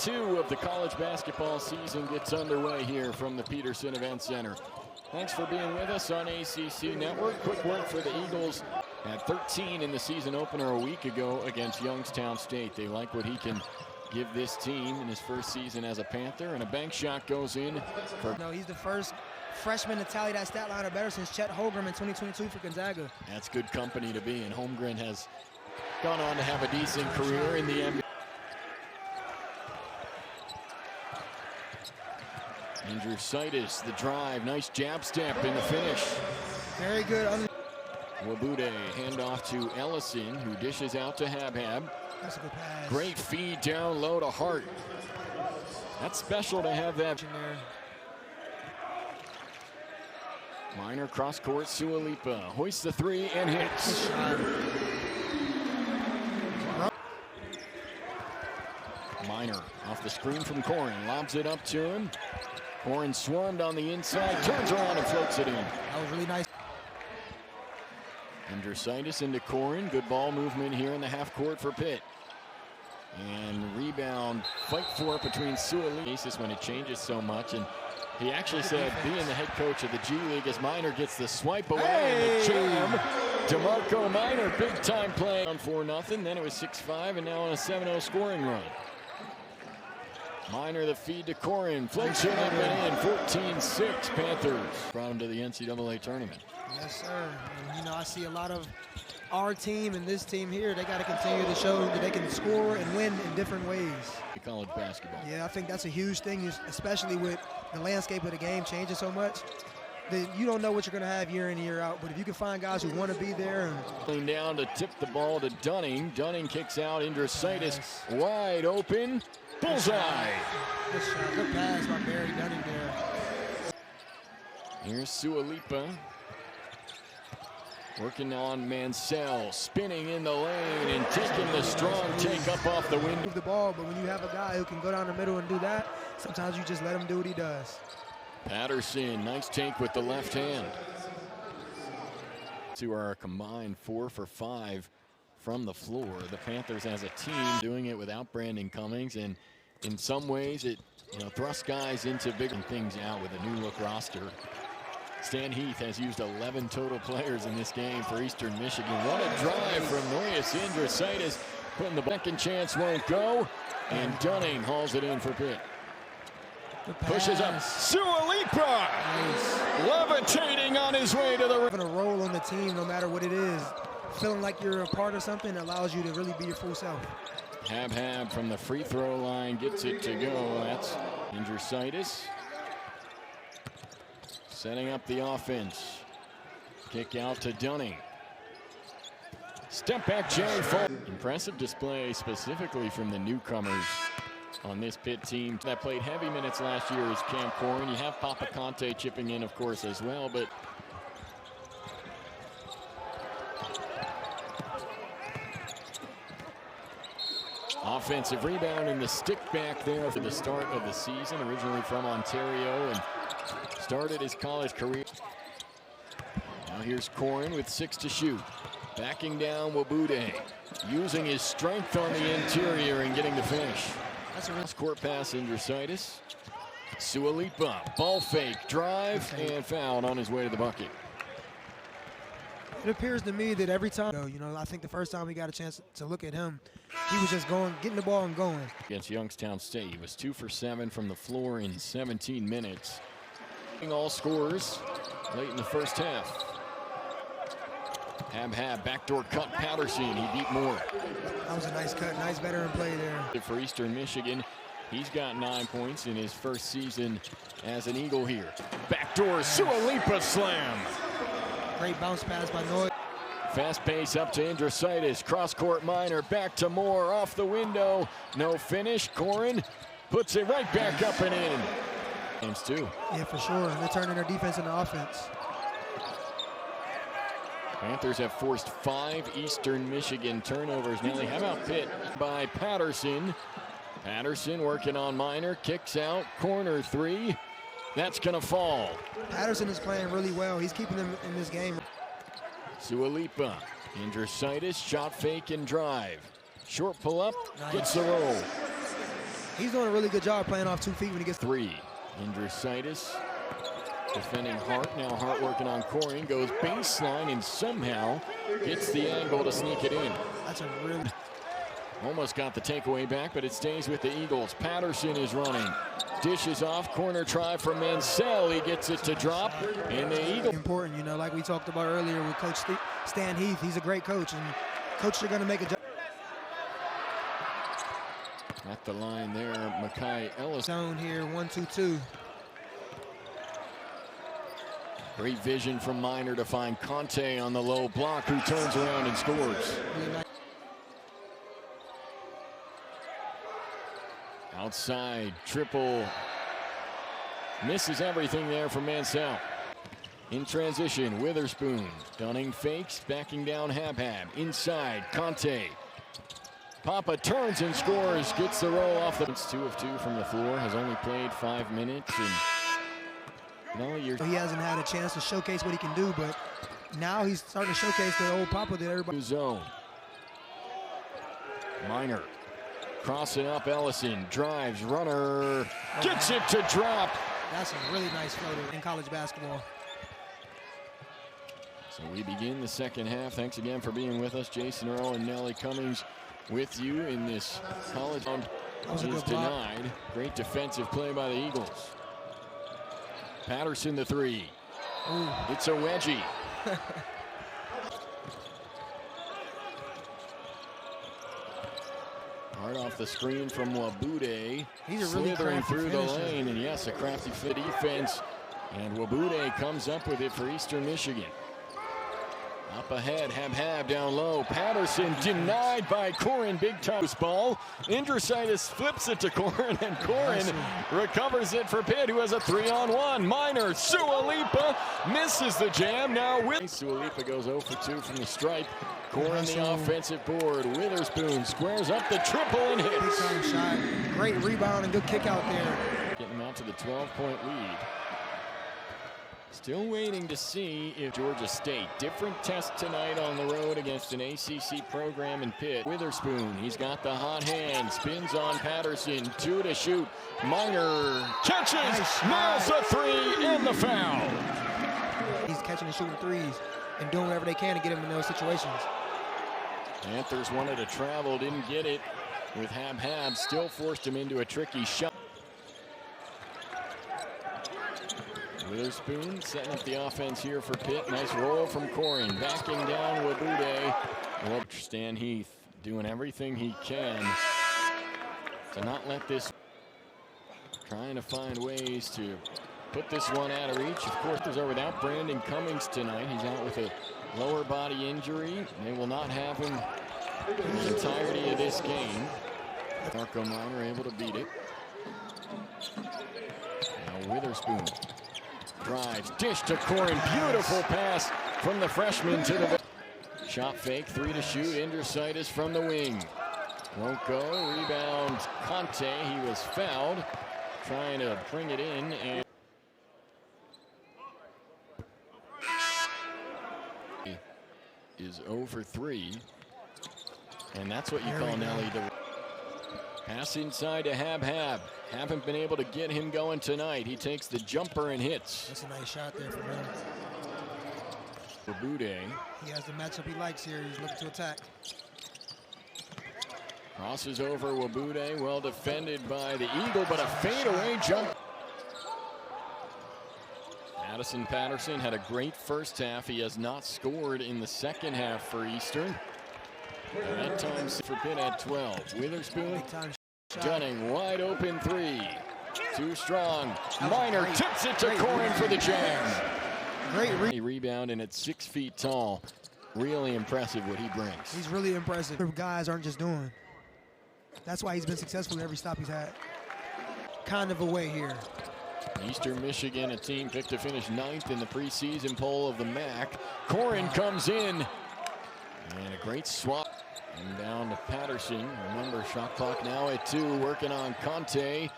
2 of the college basketball season gets underway here from the Peterson Event Center. Thanks for being with us on ACC Network. Quick word for the Eagles at 13 in the season opener a week ago against Youngstown State. They like what he can give this team in his first season as a Panther, and a bank shot goes in. No, he's the first freshman to tally that stat line or better since Chet Holmgren in 2022 for Gonzaga. That's good company to be, and Holmgren has gone on to have a decent career in the NBA. Andrewsitis, the drive, nice jab step in the finish. Very good. Wabude, handoff to Ellison, who dishes out to Habhab. That's a good pass. Great feed down low to Hart. That's special to have that. Minor cross court, Sualipa hoists the 3 and hits. Minor off the screen from Corin, lobs it up to him. Corin swarmed on the inside, turns around and floats it in. That was really nice. Andrewsitis into Corin, good ball movement here in the half court for Pitt. And rebound, fight for it between Sualipa when it changes so much. And he actually said, being the head coach of the G League, as Minor gets the swipe away and the jam. DeMarco Minor, big time play on 4-0. Then it was 6-5 and now on a 7-0 scoring run. Minor the feed to Corin, floats it up and in, 14-6 Panthers. Brought him to the NCAA tournament. Yes, sir. And, I see a lot of our team and this team here, they got to continue to show that they can score and win in different ways. College basketball. Yeah, I think that's a huge thing, especially with the landscape of the game changing so much that you don't know what you're going to have year in, year out. But if you can find guys who want to be there. And down to tip the ball to Dunning. Dunning kicks out, Andrewsitis wide open. Bullseye. Good shot. Good pass by Barry Dunning there. Here's Sualipa. Working on Mansell, spinning in the lane and taking the strong take up off the window. Move the ball, but when you have a guy who can go down the middle and do that, sometimes you just let him do what he does. Patterson, nice take with the left hand. To our combined 4 for 5 from the floor. The Panthers as a team doing it without Brandon Cummings, and in some ways it thrusts guys into bigger things out with a new look roster. Stan Heath has used 11 total players in this game for Eastern Michigan. What a drive from Noyes. Andrewsitis putting the second chance won't go, and Dunning hauls it in for Pitt. Pushes up. Sualipa levitating on his way to the rim. Having a role on the team, no matter what it is, feeling like you're a part of something allows you to really be your full self. Habhab from the free throw line gets it to go. That's Andrewsitis. Setting up the offense. Kick out to Dunning. Step back, Jerry Fall. Impressive display specifically from the newcomers on this Pitt team that played heavy minutes last year is Cam Corin. You have Papa Conte chipping in, of course, as well, but offensive rebound and the stick back there for the start of the season, originally from Ontario and started his college career. Now here's Corin with 6 to shoot. Backing down Wabude, using his strength on the interior and getting the finish. That's a real court pass, Andrewsitis. Sualipa, ball fake, drive, and fouled on his way to the bucket. It appears to me that every time, I think the first time we got a chance to look at him, he was just getting the ball and going. Against Youngstown State, he was 2 for 7 from the floor in 17 minutes. All scorers late in the first half. Habhab, backdoor cut, Patterson, he beat Moore. That was a nice cut, nice veteran play there. For Eastern Michigan, he's got 9 points in his first season as an Eagle here. Backdoor, Sualipa slam. Great bounce pass by Noy. Fast pace up to Andrewsitis, cross-court Minor, back to Moore, off the window. No finish, Corin puts it right back up and in. Games too. Yeah, for sure. They're turning their defense into offense. Panthers have forced 5 Eastern Michigan turnovers. Now they have out Pitt by Patterson. Patterson working on Minor, kicks out, corner 3. That's gonna fall. Patterson is playing really well. He's keeping them in this game. Sualipa, Andrewsitis, shot fake and drive. Short pull up, nice. Gets the roll. He's doing a really good job playing off 2 feet when he gets 3. Indrusitis defending Hart. Now Hart working on Corin. Goes baseline and somehow gets the angle to sneak it in. That's a really... Almost got the takeaway back, but it stays with the Eagles. Patterson is running. Dishes off. Corner try from Mansell. He gets it to drop. And the Eagles... Important, you know, like we talked about earlier with Coach Stan Heath. He's a great coach, and coaches are going to make a job. At the line there, Makai Ellis. Zone here, 1-2-2. Great vision from Minor to find Conte on the low block, who turns around and scores. Really nice. Outside, triple. Misses everything there from Mansell. In transition, Witherspoon. Dunning fakes, backing down Habhab. Inside, Conte. Papa turns and scores, gets the roll off the... It's 2 of 2 from the floor, has only played 5 minutes. And he hasn't had a chance to showcase what he can do, but now he's starting to showcase the old Papa that everybody... Zone. Minor. Crossing up, Ellison. Drives, runner. Gets it to drop. That's a really nice floater in college basketball. So we begin the second half. Thanks again for being with us. Jason Earl and Nellie Cummings with you in this college round. Is denied. Great defensive play by the Eagles. Patterson the 3. Ooh. It's a wedgie. Hard off the screen from Wabude. He's a really slithering through the finisher. lane, and yes, a crafty fit defense. And Wabude comes up with it for Eastern Michigan. Up ahead, Habhab down low. Patterson denied by Corin. Big time ball. Indrusitis flips it to Corin, and Corin recovers it for Pitt, who has a 3-on-1. Minor, Sualipa misses the jam. Now Sualipa goes 0 for 2 from the stripe. Corin the offensive board. Witherspoon squares up the triple and hits. Big time shot. Great rebound and good kick out there. Getting them out to the 12-point lead. Still waiting to see if Georgia State. Different test tonight on the road against an ACC program in Pitt. Witherspoon, he's got the hot hand. Spins on Patterson. 2 to shoot. Minor catches. Nails a 3 and the foul. He's catching and shooting threes and doing whatever they can to get him in those situations. Panthers wanted to travel, didn't get it with Habhab. Still forced him into a tricky shot. Witherspoon setting up the offense here for Pitt. Nice roll from Corin. Backing down Wabude. Stan Heath doing everything he can to not let this... Trying to find ways to put this one out of reach. Of course, they're without Brandon Cummings tonight. He's out with a lower body injury. They will not have him the entirety of this game. Marco Minor able to beat it. Now Witherspoon. Drives, dish to Corin, beautiful pass from the freshman to the... Shot fake, 3 to shoot, Indrusitis from the wing. Won't go, rebound Conte, he was fouled. Trying to bring it in, and... is 0 for 3. And that's what you call Nelly. Pass inside to Habhab. Haven't been able to get him going tonight. He takes the jumper and hits. That's a nice shot there from him. Wabude. He has the matchup he likes here. He's looking to attack. Crosses over Wabude. Well defended by the Eagle, but a fadeaway jump. Addison Patterson had a great first half. He has not scored in the second half for Eastern. And that time for Pitt at 12. Witherspoon, Dunning, wide open 3. Too strong. Minor tips it to Corin for the jam. Great rebound, and at 6 feet tall. Really impressive what he brings. He's really impressive. Guys aren't just doing. That's why he's been successful in every stop he's had. Kind of a way here. Eastern Michigan, a team picked to finish 9th in the preseason poll of the MAC. Corin comes in. And a great swap. And down to Patterson. Remember, shot clock now at 2. Working on Conte.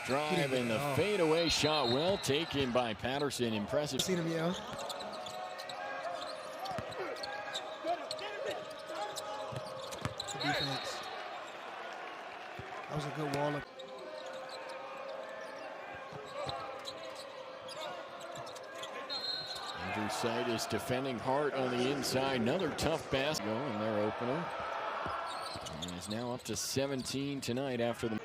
Drive and the fadeaway shot. Well taken by Patterson. Impressive. Seen him yell. Defense. That was a good wall up. Andrew Seitis defending Hart on the inside. Another tough basket in their opener. And is now up to 17 tonight after the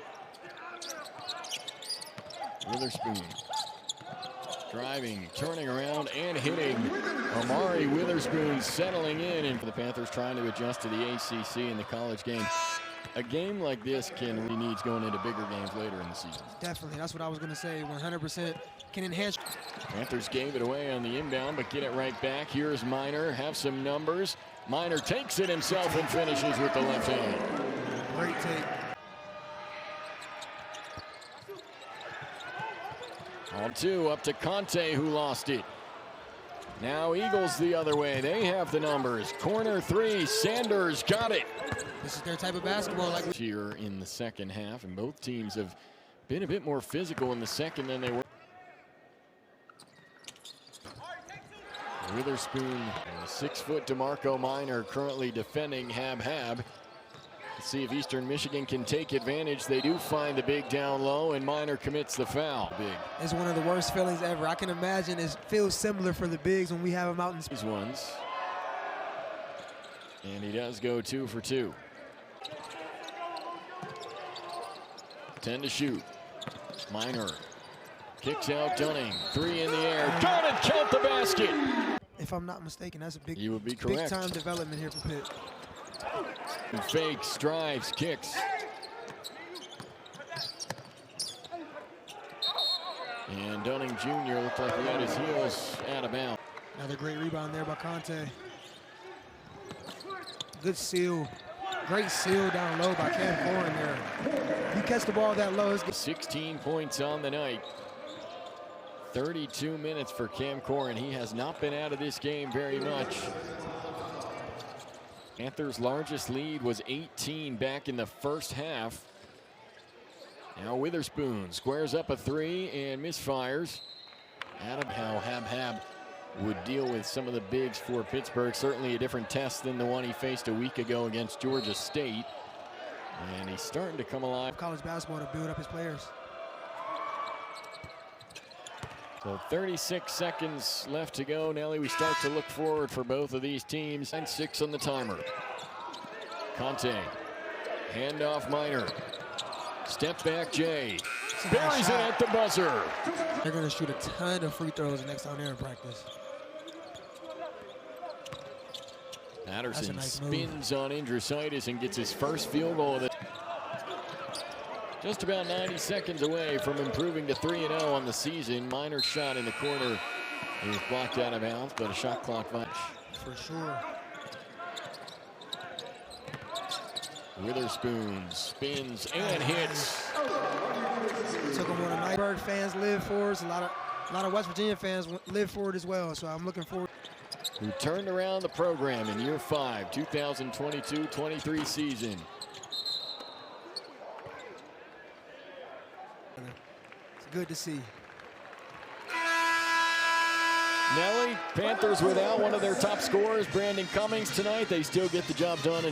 Witherspoon. Driving, turning around, and hitting. Amari Witherspoon settling in. And for the Panthers trying to adjust to the ACC in the college game. A game like this really needs going into bigger games later in the season. Definitely. That's what I was going to say. 100% can enhance. Panthers gave it away on the inbound, but get it right back. Here's Minor. Have some numbers. Minor takes it himself and finishes with the left hand. Great take. On two, up to Conte, who lost it. Now Eagles the other way. They have the numbers. Corner three. Sanders got it. This is their type of basketball. Like here in the second half, and both teams have been a bit more physical in the second than they were. Witherspoon, 6-foot DeMarco Minor currently defending Hab. Let's see if Eastern Michigan can take advantage. They do find the big down low, and Minor commits the foul. Big. It's one of the worst feelings ever. I can imagine it feels similar for the bigs when we have them out in these ones. And he does go 2 for 2. 10 to shoot. Minor kicks out Dunning. 3 in the air. Got it. Count the basket. If I'm not mistaken, that's a big, you would be correct. Big time development here for Pitt. Fakes, drives, kicks. And Dunning Jr. looked like he had his heels out of bounds. Another great rebound there by Conte. Good seal. Great seal down low by Cam Corrin there. You catch the ball that low. 16 points on the night. 32 minutes for Cam Corrin. He has not been out of this game very much. Panthers' largest lead was 18 back in the first half. Now Witherspoon squares up a 3 and misfires. Adam, how Hab would deal with some of the bigs for Pittsburgh. Certainly a different test than the one he faced a week ago against Georgia State. And he's starting to come alive. College basketball to build up his players. So 36 seconds left to go. Nelly, we start to look forward for both of these teams. 9-6 on the timer. Conte. Handoff Minor. Step back Jay. Buries it at the buzzer. They're going to shoot a ton of free throws next time they're in practice. Patterson nice spins on Andrew Seitis and gets his first field goal of it. Just about 90 seconds away from improving to 3-0 on the season. Minor shot in the corner. He was blocked out of bounds, but a shot clock violation. For sure. Witherspoon spins and hits. Took him one of Pittsburgh fans live for us. A lot of West Virginia fans live for it as well. So I'm looking forward. Who turned around the program in year 5, 2022-23 season. It's good to see. Nelly, Panthers without one of their top scorers, Brandon Cummings, tonight. They still get the job done.